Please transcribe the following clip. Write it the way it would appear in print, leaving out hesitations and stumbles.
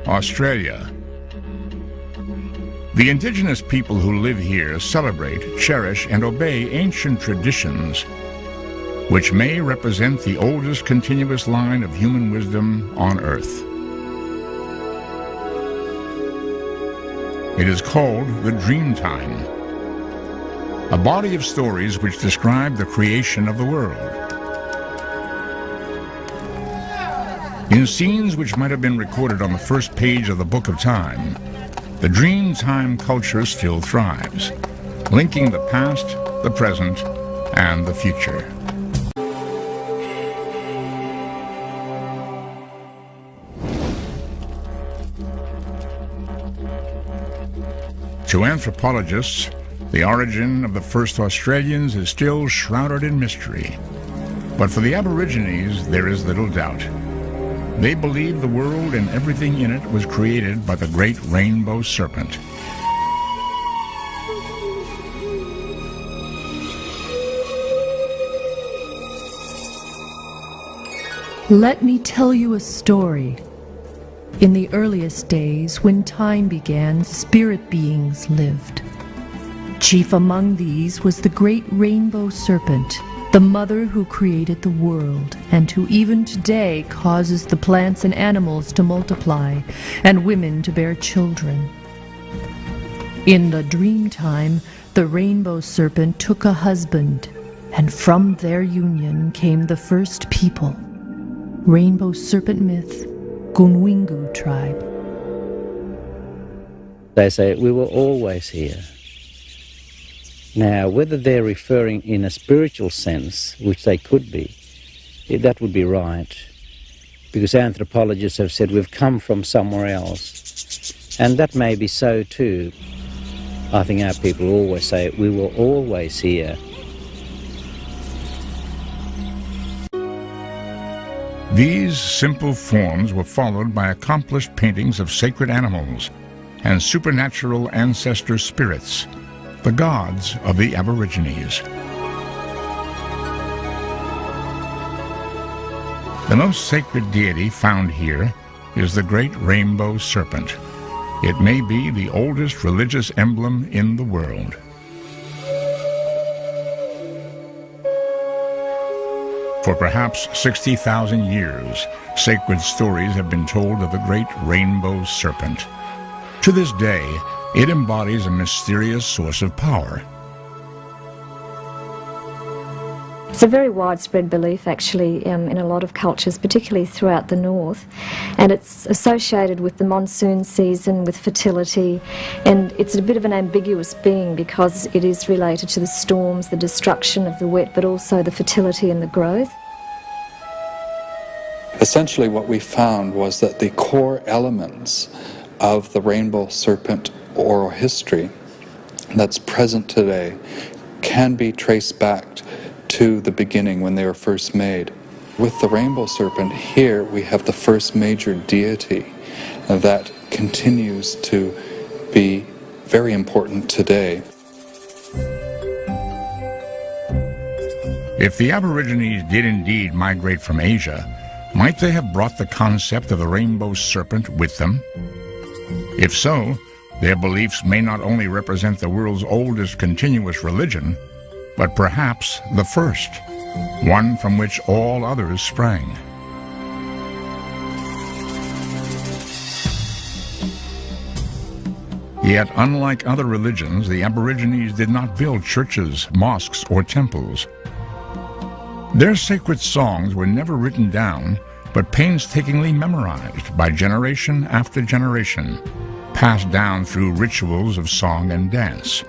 Australia. The indigenous people who live here celebrate, cherish, and obey ancient traditions, which may represent the oldest continuous line of human wisdom on Earth. It is called the dreamtime, a body of stories which describe the creation of the world. In scenes which might have been recorded on the first page of the Book of Time, the dreamtime culture still thrives, linking the past, the present, and the future. To anthropologists, the origin of the first Australians is still shrouded in mystery. But for the Aborigines, there is little doubt. They believe the world and everything in it was created by the great rainbow serpent. Let me tell you a story. In the earliest days, when time began, spirit beings lived. Chief among these was the great rainbow serpent, the mother who created the world, and who even today causes the plants and animals to multiply, and women to bear children. In the dreamtime, the rainbow serpent took a husband, and from their union came the first people. Rainbow serpent myth, Gunwingu tribe. They say, we were always here. Now, whether they're referring in a spiritual sense, which they could be, that would be right, because anthropologists have said we've come from somewhere else, and that may be so too. I think our people always say, we were always here. These simple forms were followed by accomplished paintings of sacred animals and supernatural ancestor spirits, the gods of the Aborigines. The most sacred deity found here is the great rainbow serpent. It may be the oldest religious emblem in the world. For perhaps 60,000 years, sacred stories have been told of the great rainbow serpent. To this day, it embodies a mysterious source of power. It's a very widespread belief actually in a lot of cultures, particularly throughout the north, and it's associated with the monsoon season, with fertility, and it's a bit of an ambiguous being because it is related to the storms, the destruction of the wet, but also the fertility and the growth. Essentially what we found was that the core elements of the rainbow serpent oral history that's present today can be traced back to the beginning when they were first made. With the rainbow serpent here we have the first major deity that continues to be very important today. If the Aborigines did indeed migrate from Asia, might they have brought the concept of the rainbow serpent with them? If so, their beliefs may not only represent the world's oldest continuous religion, but perhaps the first, one from which all others sprang. Yet, unlike other religions, the Aborigines did not build churches, mosques, or temples. Their sacred songs were never written down, but painstakingly memorized by generation after generation, passed down through rituals of song and dance.